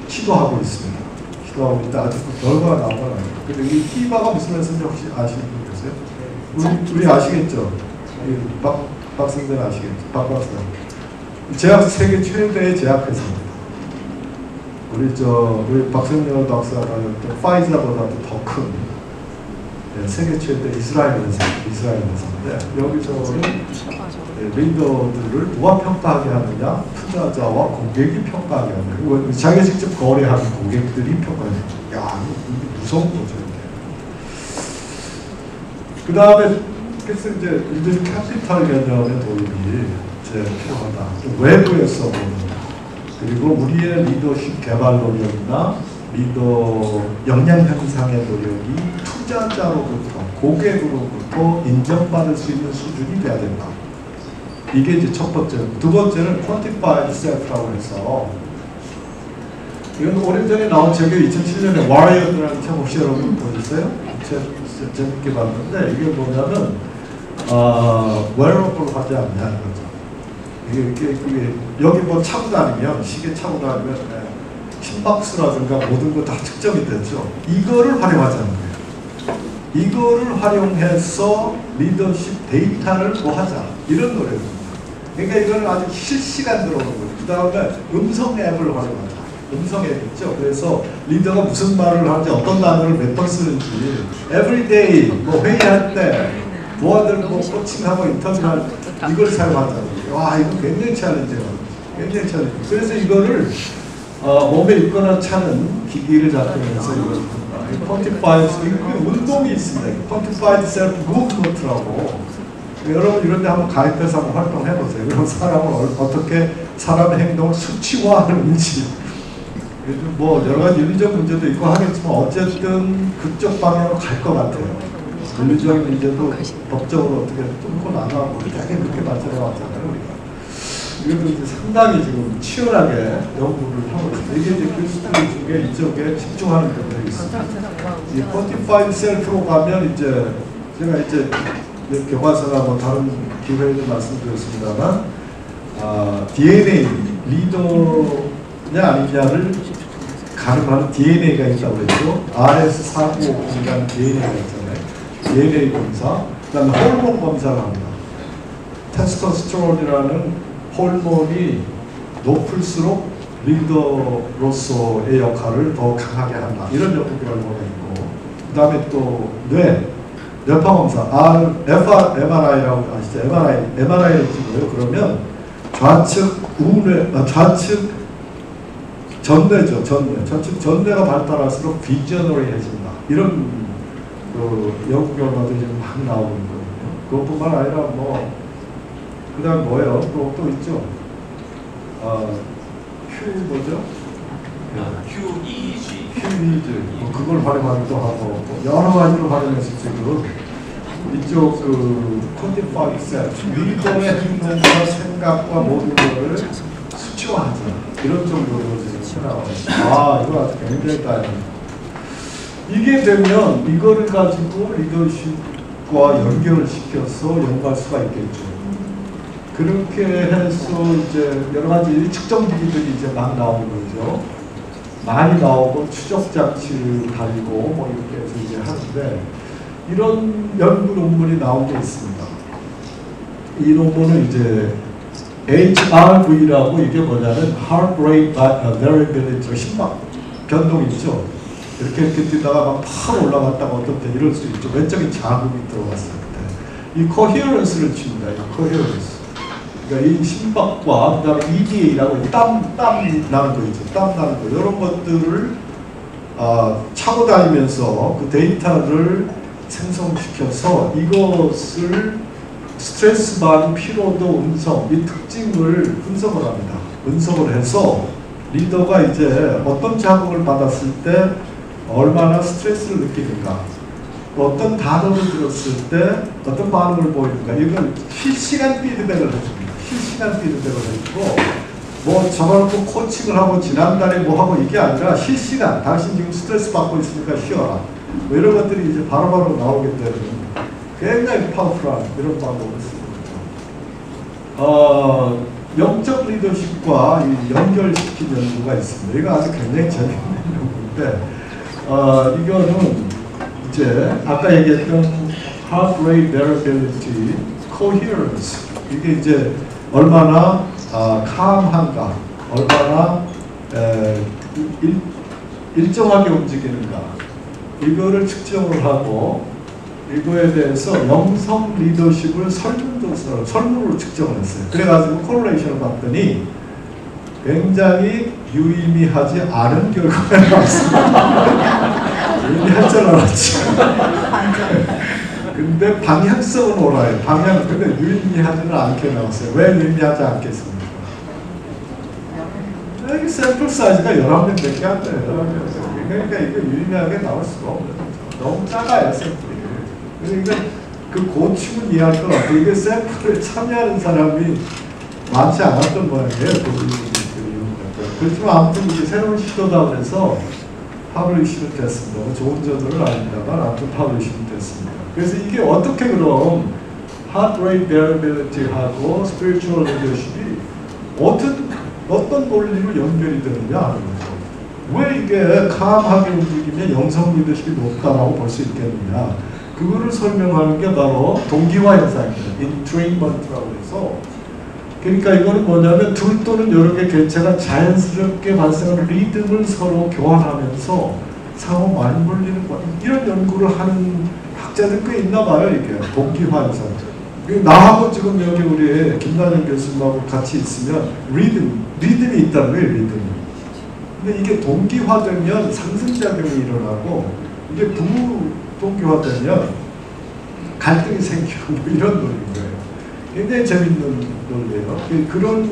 시도하고 있습니다. 시도하고 있다. 아직 그 결과가 나온 건 아니에요. 근데 이 티바가 무슨 말씀인지 혹시 아시는 분 계세요? 우리 아시겠죠? 박 선생 아시겠죠? 박 박사. 제약 세계 최대의 제약 회사입니다. 우리 박성렬 박사가 파이자보다도 더 큰 세계 최대 이스라엘 회사인데 여기서는 리더들을 누가 평가하게 하느냐? 투자자와 고객이 평가하게 하느냐? 자기가 직접 거래하는 고객들이 평가하는 거예요. 야, 이거 무서운 거죠. 그 다음에 그래서 이제 리더십 캐피탈 개념의 도입이 이제 필요하다. 외부에서 보는 그리고 우리의 리더십 개발 노력이나 리더 역량 향상의 노력이 투자자로부터 고객으로부터 인정받을 수 있는 수준이 돼야 된다. 이게 이제 첫 번째. 두 번째는 quantified self라고 해서 이건 오래전에 나온 책이 2007년에 와리어드라는 책 혹시 여러분 보셨어요? 재밌게 봤는데 이게 뭐냐면 wearable 하지 않냐는 거죠. 이게 여기 뭐 차고 다니면 시계 차고 다니면 심박수라든가 모든 거 다 측정이 되죠. 이거를 활용하자는 거예요. 이거를 활용해서 리더십 데이터를 뭐 하자 이런 노래입니다. 그러니까 이거는 아주 실시간 들어오는 거예요. 그 다음에 음성 앱을 활용하자. 음성 앱 있죠. 그래서 리더가 무슨 말을 하는지 어떤 단어를 몇 번 쓰는지 everyday 뭐 회의할 때 부하들 뭐 코칭하고 인터뷰할 이걸 사용하자는 거예요. 와 이거 굉장히 챌린지예요. 굉장히 챌린지. 그래서 이거를 몸에 있거나 차는 기기를 잡으면서 이걸 quantified 운동이 있습니다. quantified self movement라고 여러분 이런 데 한번 가입해서 한번 활동해보세요. 그럼 사람을 어떻게 사람의 행동을 수치화하는지 요즘 뭐 여러 가지 윤리적 문제도 있고 하겠지만 어쨌든 그쪽 방향으로 갈 것 같아요. 윤리적인 문제도 법적으로 어떻게 뚫고 나가고 되게 그렇게 발전해 왔잖아요. 우리가. 이것도 이제 상당히 지금 치열하게 연구를 하고 있습니다. 이게 이제 교수들 중에 이쪽에 집중하는 분들이 있습니다. 이 quantified self로 가면 이제 제가 이제 교과서나 뭐 다른 기회에도 말씀드렸습니다만 DNA 리더냐 아니냐를 가늠하는 DNA가 있다고 했죠. RS495라는 DNA가 있잖아요. DNA 검사, 그 다음에 호르몬 검사를 합니다. 테스토스테론이라는 호르몬이 높을수록 리더로서의 역할을 더 강하게 한다. 이런 연구 결과가 있고, 그 다음에 또 뇌파 검사, MRI라고 아시죠? MRI를 찍어요. 그러면 좌측 전뇌죠. 좌측 전뇌가 발달할수록 비저너리해진다. 이런 그 연구 결과들이 지금 막 나오고 있거든요. 그것뿐만 아니라 뭐 그다음 뭐예요? 또 있죠. Q 뭐죠? QEG 뭐 그걸 활용하기도 하고 여러 가지로 활용해서 지금 이쪽 그 quantified self 리더의 행동과 생각과 모든 것을 수치화하자 이런 정도로 지금 나와요. 이거 아주 굉장히 다양합니다. 이게 되면 이거를 가지고 리더십과 연결을 시켜서 연구할 수가 있겠죠. 그렇게 해서 이제 여러 가지 측정 기기들이 이제 막 나오는 거죠. 많이 나오고 추적 장치를 달고 뭐 이렇게 해서 이제 하는데 이런 연구 논문이 나온 게 있습니다. 이 논문은 이제 HRV라고 이게 뭐냐면 Heart Rate Variability 심박 변동 있죠. 이렇게 뛰다가 막 팍 올라갔다가 어떤 때 이럴 수 있죠. 외적인 자극이 들어갔을 때. 이 coherence를 칩니다. 이 coherence. 그러니까 이 심박과 그다음에 EDA라고 땀 나는 거 있죠. 땀 나는 거. 이런 것들을 차고 다니면서 그 데이터를 생성시켜서 이것을 스트레스 반, 피로도, 음성, 이 특징을 분석을 합니다. 분석을 해서 리더가 이제 어떤 자극을 받았을 때 얼마나 스트레스를 느끼는가, 어떤 단어를 들었을 때 어떤 반응을 보이는가, 이걸 실시간 피드백을 해줍니다. 실시간 피드백을 해주고 뭐 저걸 또 코칭을 하고 지난달에 뭐 하고 이게 아니라 실시간 당신 지금 스트레스 받고 있으니까 쉬어라 뭐 이런 것들이 이제 바로바로 나오기 때문에 굉장히 파워풀한 이런 방법을 쓰거든요. 영적 리더십과 연결시킨 연구가 있습니다. 이거 아주 굉장히 재밌는 연구인데 이거는 이제 아까 얘기했던 heart rate variability, coherence 이게 이제 얼마나 calm한가, 얼마나 일정하게 움직이는가 이거를 측정을 하고 이거에 대해서 영성 리더십을 설문으로 측정을 했어요. 그래가지고 콜레이션을 봤더니 굉장히 유의미하지 않은 결과가 나왔습니다. 유의미할 줄 알았죠. 근데 방향성은 옳아요. 근데 유의미하지는 않게 나왔어요. 왜 유의미하지 않겠습니까? 여기 샘플 사이즈가 11명밖에 안 돼요. 그러니까 이거 유의미하게 나올 수가 없는 거죠. 너무 작아요, 샘플이. 그러니까 그 고충은 이해할 것 같아요. 이게 샘플에 참여하는 사람이 많지 않았던 모양이에요. 그렇지만 아무튼 이게 새로운 시도다 그래서 파블리시는 됐습니다. 뭐 좋은 점들은 아닙니다만 아무튼 파블리시는 됐습니다. 그래서 이게 어떻게 그럼 heart rate variability하고 spiritual leadership이 어떤 논리로 연결이 되느냐 하는 거죠. 왜 이게 calm하게 움직이면 영성 리더십이 높다라고 볼 수 있겠느냐. 그거를 설명하는 게 바로 동기화 현상입니다. entrainment라고 해서 그러니까 이거는 뭐냐면 둘 또는 여러 개 개체가 자연스럽게 발생하는 리듬을 서로 교환하면서 상호 맞물리는 거 이런 연구를 하는 학자들 꽤 있나 봐요. 이게 동기화 현상. 나하고 지금 여기 우리 김단영 교수님하고 같이 있으면 리듬이 있다는 거예요. 리듬이. 근데 이게 동기화되면 상승작용이 일어나고 이게 부동기화되면 갈등이 생기고 뭐 이런 논리인 거예요. 굉장히 재밌는 논리예요. 그런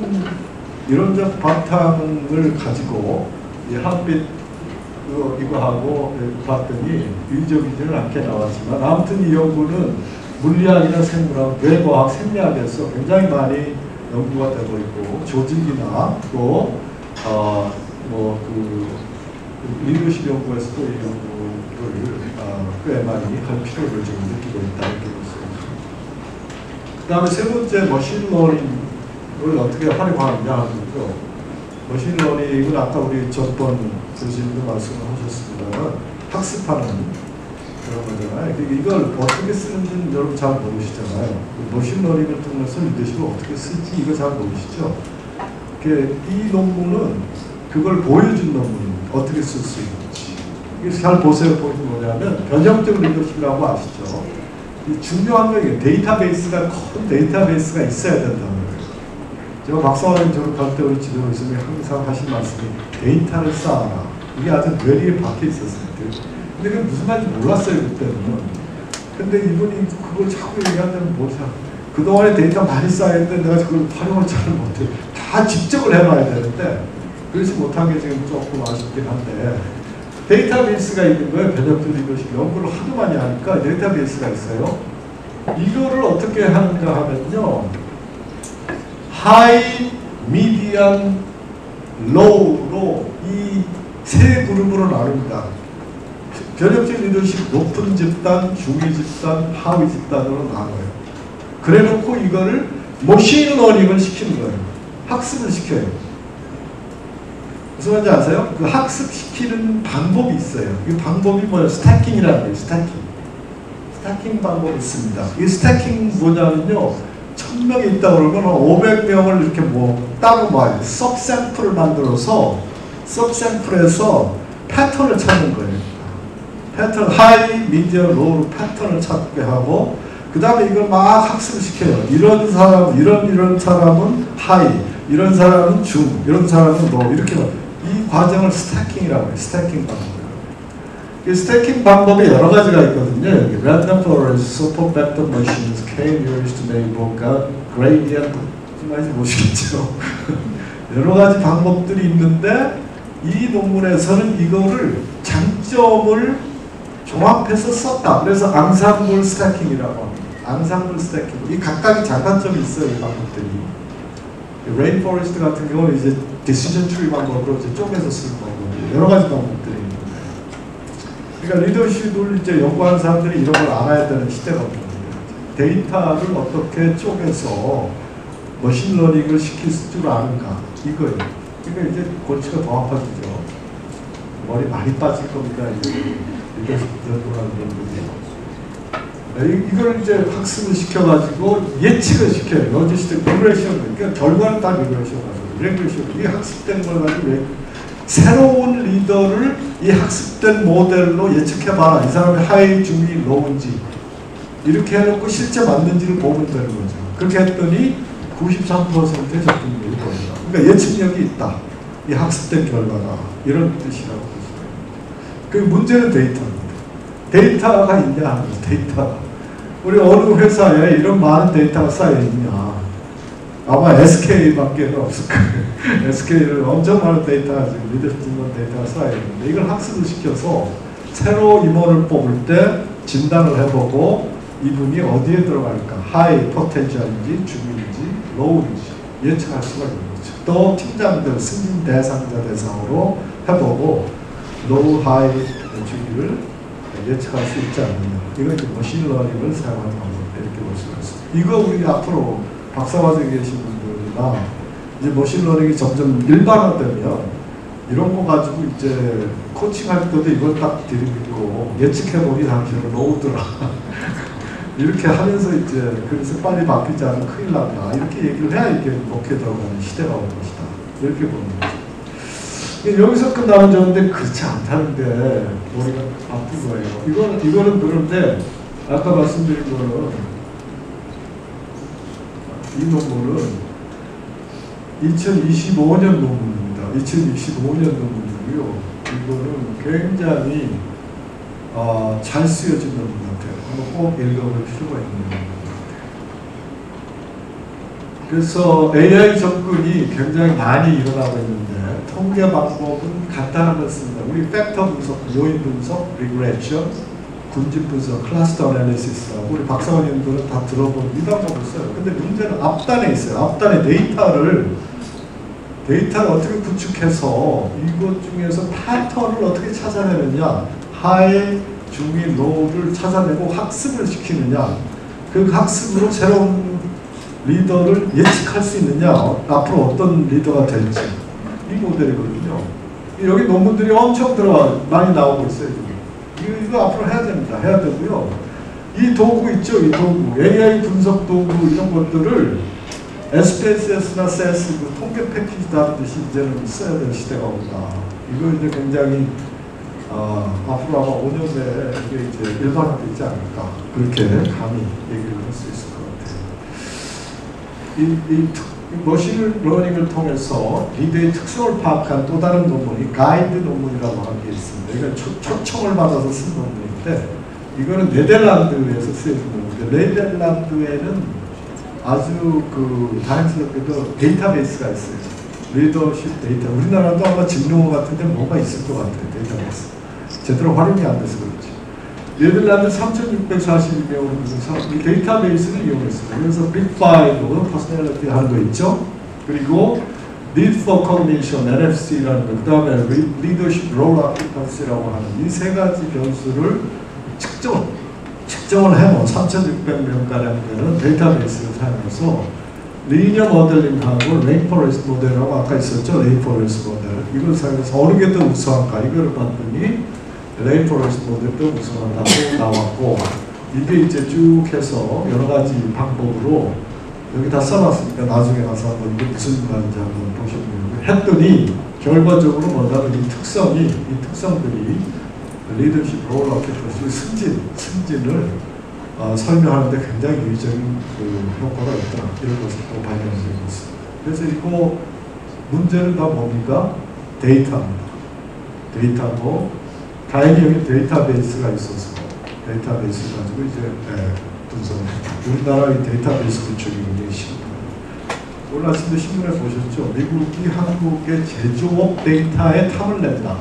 이론적 바탕을 가지고 이 한빛 이거 하고 봤더니 유의적이지는 않게 나왔지만 아무튼 이 연구는 물리학이나 생물학, 뇌과학, 생리학에서 굉장히 많이 연구가 되고 있고 조직이나 또 리더십 연구에서도 이 연구를 꽤 많이 할 필요를 지금 느끼고 있다 이렇게 볼 수 있습니다. 그 다음에 세 번째 머신러닝을 어떻게 활용하느냐 하는 거죠. 머신러닝은 아까 우리 전번 교수님도 말씀을 하셨습니다만 학습하는 그런 거잖아요. 이걸 어떻게 쓰는지는 여러분 잘 모르시잖아요. 머신러닝을 통해서 리더십을 어떻게 쓸지 이거 잘 모르시죠. 이 논문은 그걸 보여준 논문입니다. 어떻게 쓸 수 있는지. 이게 잘 보세요. 보시면 뭐냐면 변형적 리더십이라고 아시죠. 이 중요한 게 데이터베이스가 큰 데이터베이스가 있어야 된다는 거예요. 제가 박사학위 졸업할 때 우리 지도교수님이 항상 하신 말씀이 데이터를 쌓아라. 이게 아주 뇌리에 박혀 있었어요. 근데 그게 무슨 말인지 몰랐어요. 그때는. 근데 이분이 그걸 자꾸 얘기하면 못해. 그동안에 데이터 많이 쌓였는데 내가 그걸 활용을 잘 못해. 다 집적을 해놔야 되는데 그렇지 못한 게 지금 조금 아쉽긴 한데 데이터베이스가 있는 거예요. 변혁들 리더십 연구를 하도 많이 하니까 데이터베이스가 있어요. 이거를 어떻게 하는가 하면요. 하이, 미디엄, 로우로 이 세 그룹으로 나눕니다. 변혁적 리더십 높은 집단, 중위 집단, 하위 집단으로 나눠요. 그래 놓고 이거를 머신 러닝을 시키는 거예요. 학습을 시켜요. 무슨 말인지 아세요? 그 학습시키는 방법이 있어요. 이 방법이 뭐예요? 스태킹이라는 거예요. 스태킹 방법이 있습니다. 이 스태킹 뭐냐면요. 1000명이 있다 그러면 500명을 이렇게 뭐 따로 봐요. 서브샘플을 만들어서 서브샘플에서 패턴을 찾는 거예요. 패턴, 하이, 미디어, 로우 패턴을 찾게 하고 그 다음에 이걸 막 학습을 시켜요. 이런 사람, 이런 사람은 하이, 이런 사람은 중, 이런 사람은 로우 이렇게 이 과정을 스태킹이라고 해요. 스태킹 방법. 이 스태킹 방법이 여러 가지가 있거든요. 여기 random forest, support vector machines, k-nearest neighbor, gradient 많이 보시겠죠. 여러 가지 방법들이 있는데 이 논문에서는 이거를 장점을 종합해서 썼다. 그래서 앙상블 스태킹이라고 합니다. 앙상블 스태킹. 이 각각의 장단점이 있어요. 이 방법들이. 레인포레스트 같은 경우는 이제 디시전 트리 방법으로 이제 쪼개서 쓸 거고 여러 가지 방법들이 있는데. 그러니까 리더십을 이제 연구하는 사람들이 이런 걸 알아야 되는 시대가 온 겁니다. 데이터를 어떻게 쪼개서 머신러닝을 시킬 줄 아는가 이거예요. 그러니까 이제 골치가 더 아파지죠. 머리 많이 빠질 겁니다. 리더십 연구하는 분들이. 이걸 이제 학습을 시켜가지고 예측을 시켜요. 로지스틱 리그레션. 그러니까 결과는 다 리그레션. 이 학습된 걸 가지고 새로운 리더를 이 학습된 모델로 예측해봐라. 이 사람의 하이, 중위, 로우인지 이렇게 해놓고 실제 맞는지를 보면 되는 거죠. 그렇게 했더니 93%의 적중률이 보인다. 그러니까 예측력이 있다. 이 학습된 결과가 이런 뜻이라고 보시면. 그 문제는 데이터입니다. 데이터가 있냐 하는 거죠. 데이터가. 우리 어느 회사에 이런 많은 데이터가 쌓여 있냐. 아마 SK밖에 없을 거예요. SK는 엄청 많은 데이터가 지금 리더십 데이터가 쌓여 있는데 이걸 학습을 시켜서 새로 임원을 뽑을 때 진단을 해보고 이분이 어디에 들어갈까? 하이 포텐셜인지 중위인지 로우인지 예측할 수가 있는 거죠. 또 팀장들 승진 대상자 대상으로 해보고 로우 하이 중위를 예측할 수 있지 않느냐. 이거 이제 머신러닝을 사용하는 방법 이렇게 볼 수가 있습니다. 이거 우리 앞으로 박사과정에 계신 분들이나 이제 머신러닝이 점점 일반화되면 이런 거 가지고 이제 코칭할 때도 이걸 딱 드리고 예측해보니 당신은 로우더라. 이렇게 하면서 이제 그래서 빨리 바뀌지 않으면 큰일 난다. 이렇게 얘기를 해야 이게 높게 들어가는 시대가 올 것이다. 이렇게 보는 거죠. 여기서 끝나면 좋은데 그렇지 않다는데 머리가 아픈 거예요. 이거는 그런데 아까 말씀드린 거는 이 논문은 2025년 논문입니다. 2025년 논문이고요. 이거는 굉장히 잘 쓰여진 논문 같아요. 한번 꼭 읽어볼 필요가 있는 논문 같아요. 그래서 AI 접근이 굉장히 많이 일어나고 있는데 통계 방법은 간단한 것입니다. 우리 팩터 분석, 요인 분석, 리그레션, 군집 분석, 클러스터 애널리시스라고 우리 박사원님들은 다 들어본 이 방법을 써요. 근데 문제는 앞단에 있어요. 앞단에 데이터를 어떻게 구축해서 이것 중에서 패턴을 어떻게 찾아내느냐, 하이, 중위, 로우를 찾아내고 학습을 시키느냐, 그 학습으로 새로운 리더를 예측할 수 있느냐, 앞으로 어떤 리더가 될지 이 모델이거든요. 여기 논문들이 엄청 많이 나오고 있어요. 이거 앞으로 해야 됩니다. 해야 되고요. 이 도구 있죠. 이 도구. AI 분석 도구 이런 것들을 SPSS나 CS 그 통계 패키지 다루듯이 이제는 써야 될 시대가 온다. 이거 이제 굉장히 앞으로 아마 5년 내에 이게 이제 일반화되지 않을까. 그렇게 감히 얘기를 할 수 있을 것 같아요. 이 머신러닝을 통해서 리더의 특성을 파악한 또 다른 논문이 가이드 논문이라고 하는 게 있습니다. 이건 초청을 받아서 쓴 논문인데 이거는 네덜란드에서 쓰여진 건데, 네덜란드에는 아주 그 다행스럽게도 데이터베이스가 있어요. 리더십 데이터. 우리나라도 아마 직농어 같은데 뭐가 있을 것 같아요. 데이터베이스. 제대로 활용이 안 돼서 그렇지. 네덜란드 3,642명으로 그래서 이 데이터베이스를 이용했어요. 그래서 빅5, 퍼스널리티 하는 거 있죠. 그리고 Need for Cognition, NFC라는 거, 그 다음에 Leadership Role Occupancy라고 하는 이 세 가지 변수를 측정을 해놓은 3,600명가량 되는 데이터베이스를 사용해서 리니어 모델링하고 레인포레스트 모델이라고 아까 있었죠. 레인포레스트 모델. 이걸 사용해서 어느 게 더 우수한가 이거를 봤더니 레인포레스트 모델도 우수하다고 나왔고, 이게 이제 쭉 해서 여러 가지 방법으로 여기 다 써놨으니까 나중에 가서 한번 이게 무슨 말인지 한번 보시면 했더니 결과적으로 뭐냐면 이 특성들이 리더십 롤 어케이션의 승진을 설명하는데 굉장히 유의적인 그 효과가 있다. 이런 것을 또 발견되고 있습니다. 그래서 이거 문제는 다 뭡니까? 데이터입니다. 데이터고 다행히 여기 데이터베이스가 있어서 데이터베이스 가지고 이제 분석합니다. 우리나라의 데이터베이스 구축이 굉장히 쉽습니다. 오늘 아침도 신문에 보셨죠? 미국이 한국의 제조업 데이터에 탐을 낸다.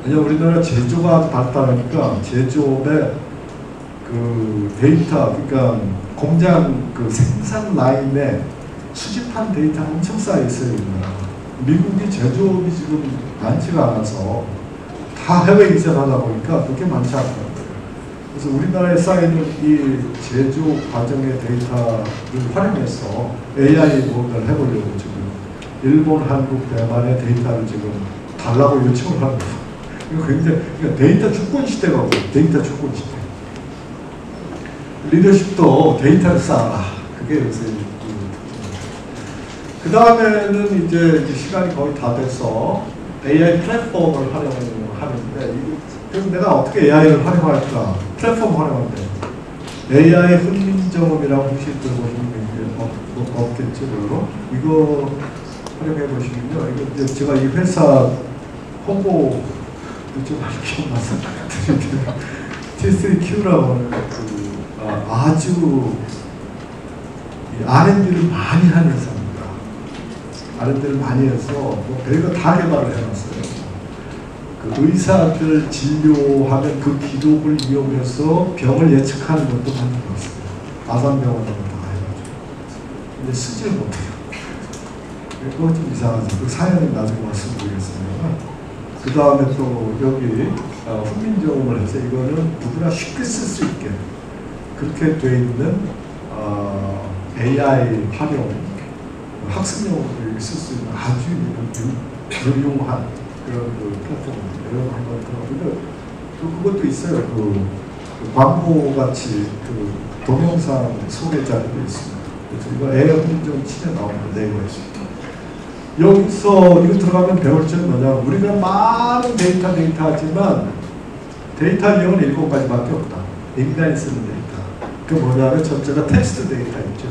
왜냐하면 우리나라 제조가 발달하니까 제조업의 그 데이터, 그러니까 공장 그 생산 라인에 수집한 데이터가 엄청 쌓여 있어요. 미국이 제조업이 지금 많지가 않아서 다 해외 이전하다 보니까 그렇게 많지 않아요. 그래서 우리나라에 쌓이는 이 제조 과정의 데이터를 활용해서 AI 뭔가를 해보려고 지금 일본, 한국, 대만의 데이터를 지금 달라고 요청을 합니다. 이거 굉장히 그러니까 데이터 주권 시대가 데이터 주권 시대. 리더십도 데이터를 쌓아라. 그게 요새 그 다음에는 이제 시간이 거의 다 돼서 AI 플랫폼을 활용하는데, 그래서 내가 어떻게 AI를 활용할까? 플랫폼 활용하는데 AI 훈민정음이라고 혹시 들어보시는 게 없겠죠, 별로? 이거 활용해 보시면요. 이거 이제 제가 이 회사 홍보 좀 기억나서 T3Q라고 하는 아주 R&D를 많이 하는 회사입니다. R&D를 많이 해서 뭐 별거 다 개발을 해놨어요. 그 의사들 진료하면 그 기록을 이용해서 병을 예측하는 것도 만들었어요. 아산병원하고 다 해가지고. 근데 쓰지를 못해요. 그거 좀 이상하죠. 그 사연은 나중에 말씀드리겠습니다. 그 다음에 또 여기 훈민정음을 해서 이거는 누구나 쉽게 쓸 수 있게 그렇게 돼 있는 AI 활용, 학습용으로 쓸 수 있는 아주 유용한 그런 그 플랫폼 이런 것들. 그것도 있어요. 그 광고 같이 그 동영상 소개 자료도 있습니다. 그래서 이거 AI 훈민정음 치면 나오는 네이버에 있습니다. 여기서 이거 들어가면 배울 점은 뭐냐? 우리가 많은 데이터 하지만 데이터 유형은 7가지밖에 없다. 인간이 쓰는 데이터. 그 뭐냐면 첫째가 텍스트 데이터 있죠.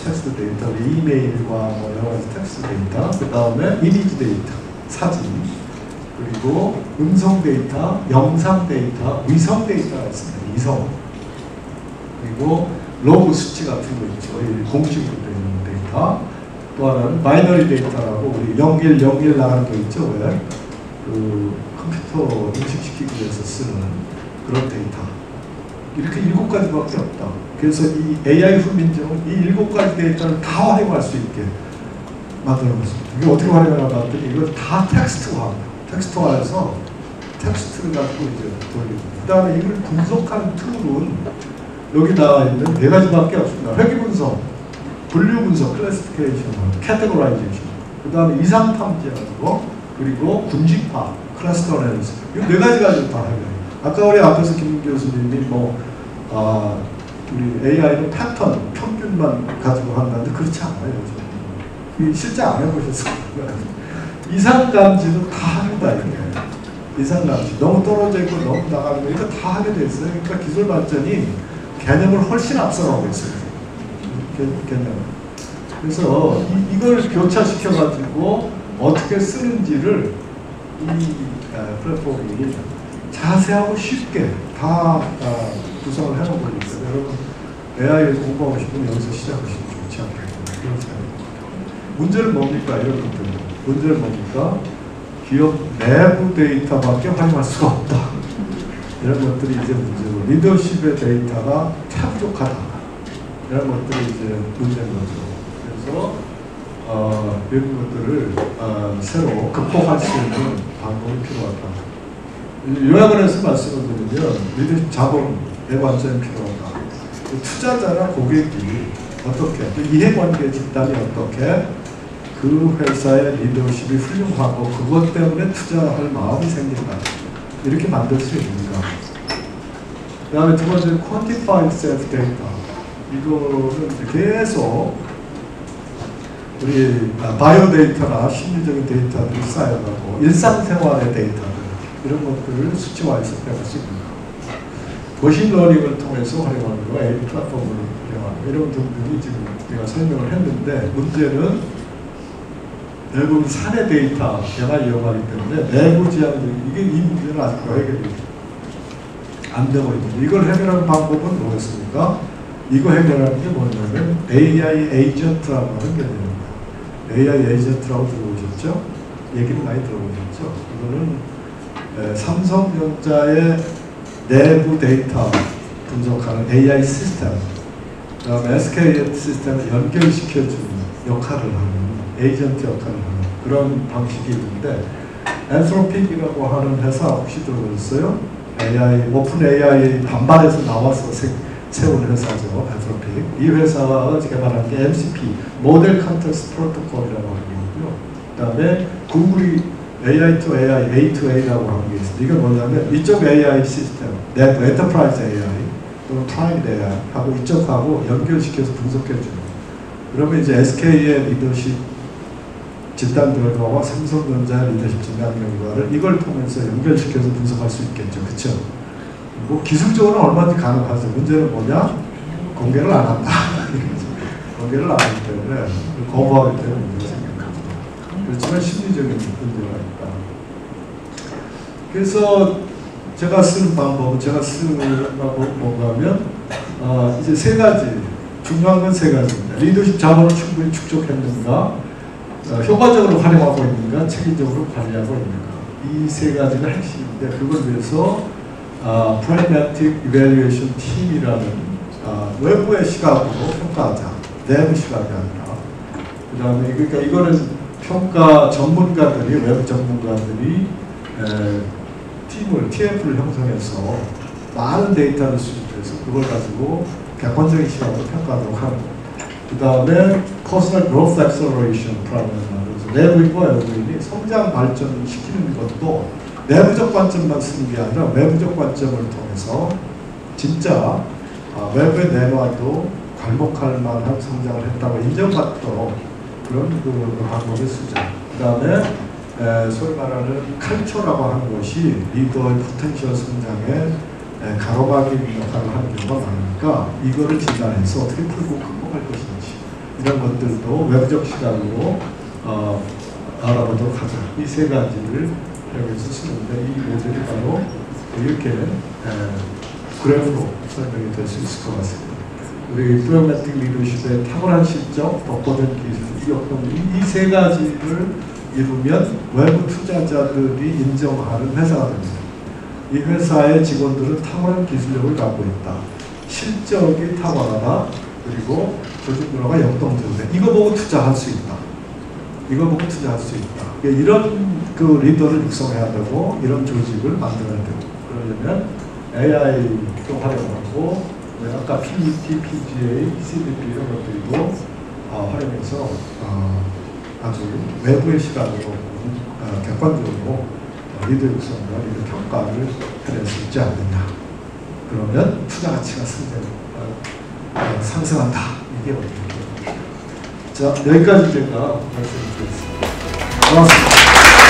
텍스트 데이터, 이메일과 뭐 여러 가지 텍스트 데이터. 그 다음에 이미지 데이터, 사진. 그리고 음성 데이터, 영상 데이터, 위성 데이터가 있습니다. 위성. 그리고 로그 수치 같은 거 있죠. 공식으로 되어 있는 데이터. 또 하나는 바이너리 데이터라고 우리 01 나가는 거 있죠. 왜? 그 컴퓨터 인식시키기 위해서 쓰는 그런 데이터. 이렇게 7가지밖에 없다. 그래서 이 AI 훈민정음 이 7가지 데이터를 다 활용할 수 있게 만들어놨습니다. 이게 어떻게 활용하나 봤더니 이걸 다 텍스트화합니다. 텍스트화해서 텍스트를 가지고 이제 돌리고. 그 다음에 이걸 분석하는 툴은 여기 나와 있는 4가지밖에 없습니다. 회귀 분석, 분류 분석, 클래시피케이션, 캐테고라이제이션, 그 다음에 이상 탐지하고, 그리고 군집화, 클러스터 애널리시스. 이 4가지 가지고 다 해요. 아까 우리 앞에서 김 교수님이 우리 AI는 패턴, 평균만 가지고 한다는데 그렇지 않아요. 요즘. 실제 안 해보셨어요. 이상 감지도 다 합니다. 이게. 이상 감지. 너무 떨어져 있고 너무 나가는 거 이거 다 하게 돼 있어요. 그러니까 기술 발전이 개념을 훨씬 앞서가고 있어요. 개념. 그래서 이걸 교차시켜가지고 어떻게 쓰는지를 이 플랫폼이 자세하고 쉽게 다 구성을 해놓고 있어요. 여러분 AI를 공부하고 싶으면 여기서 시작하시면 좋지 않겠습니까? 그런 생각입니다. 문제는 뭡니까? 이런 것들. 문제는 뭡니까? 기업 내부 데이터밖에 활용할 수가 없다. 이런 것들이 이제 문제고, 리더십의 데이터가 참 부족하다. 이런 것들이 이제 문제인 거죠. 그래서 이런 것들을 새로 극복할 수 있는 방법이 필요하다. 요약을 해서 말씀을 드리면 리더십 자본 내관점이 필요하다. 투자자나 고객이 어떻게, 이해관계 집단이 어떻게 그 회사의 리더십이 훌륭하고 그것 때문에 투자할 마음이 생긴다. 이렇게 만들 수 있는가. 그 다음에 두 번째는 Quantified Self Data. 이거는 계속 우리 바이오 데이터나 심리적인 데이터들이 쌓여가고 일상생활의 데이터들 이런 것들을 수치화 해석할 수 있는가. 머신러닝을 통해서 활용하는 거, AI 플랫폼을 활용하는 거 이런 등등이 지금 우리가 설명을 했는데 문제는 대부분 사내 데이터 개가 이용하기 때문에 내부 지향들이 이게 이 문제는 아직도 해결이 안 되고 있는데 이걸 해결하는 방법은 뭐였습니까? 이거 해결하는 게 뭐냐면 AI 에이전트라고 하는 개념입니다. AI 에이전트라고 들어보셨죠? 얘기는 많이 들어보셨죠? 이거는 삼성전자의 내부 데이터 분석하는 AI 시스템, 그 다음에 SK 시스템을 연결시켜주는 역할을 하는 에이전트 역할을 하는 그런 방식이 있는데 엔트로픽이라고 하는 회사 혹시 들어보셨어요? AI, 오픈 AI 반발해서 나와서 세운 회사죠. 엔트로픽. 이 회사가 개발한 게 MCP, 모델 컨텍스트 프로토콜이라고 하는 게 있고요. 그 다음에 구글이 AI to AI, A to A라고 하는 게 있습니다. 이게 뭐냐면 이쪽 AI 시스템, 내부 엔터프라이즈 AI 또는 프라이빗 AI 하고 이쪽하고 연결시켜서 분석해주는. 그러면 이제 SK의 리더십 진단 결과와 삼성전자의 리더십 진단 결과를 이걸 통해서 연결시켜서 분석할 수 있겠죠. 그렇죠? 뭐 기술적으로는 얼마든지 가능하죠. 문제는 뭐냐? 공개를 안 한다. 공개를 안 하기 때문에 거부하기 때문에 문제가 생기는 거죠. 그렇지만 심리적인 문제가 있다. 그래서 제가 쓰는 방법은 뭔가 하면 이제 세 가지, 중요한 건 세 가지입니다. 리더십 자본을 충분히 축적했는가, 효과적으로 활용하고 있는가, 책임적으로 관리하고 있는가. 이 세 가지가 핵심인데 그걸 위해서 Pragmatic Evaluation Team이라는 외부의 시각으로 평가하자. 내부 시각이 아니라. 그 다음에 그러니까 이거는 평가 전문가들이, 외부 전문가들이 TF를 형성해서 많은 데이터를 수집해서 그걸 가지고 객관적인 시각으로 평가하도록 하는 거. 그 다음에 Personal Growth Acceleration 프로그램이라고 해서 내부인과 외부인이 성장 발전을 시키는 것도 내부적 관점만 쓰는 게 아니라 외부적 관점을 통해서 진짜 외부에 내놔도 괄목할 만한 성장을 했다고 인정받도록 그런 그 방법을 쓰죠. 그 다음에 소위 말하는 컬처라고 하는 것이 리더의 포텐셜 성장에 가로막이 역할을 하는 경우가 많으니까 이거를 진단해서 어떻게 풀고 극복할 것인지 이런 것들도 외부적 시각으로 알아보도록 하자. 이 세 가지를 여기서 쓰는데 이 모델이 바로 이렇게 그래프로 설명이 될 수 있을 것 같습니다. 우리 프로그래마틱 리더십의 탁월한 실적, 덕보된 기술, 이 세 가지를 이루면 외부 투자자들이 인정하는 회사가 됩니다. 이 회사의 직원들은 탁월한 기술력을 갖고 있다. 실적이 탁월하다. 그리고 조직 문화가 역동적이다. 이거 보고 투자할 수 있다. 이거 보고 투자할 수 있다. 이런 그 리더를 육성해야 되고 이런 조직을 만들어야 되고 그러려면 AI도 활용하고 아까 PET, PGA, CDP 이런 것들도 활용해서 아주 외부의 시각으로 객관적으로 리더 육성과 리더 평가를 해낼 수 있지 않느냐. 그러면 투자 가치가 상승한다. 이게 어떻게 자, 여기까지 제가 말씀드리겠습니다. 고맙습니다.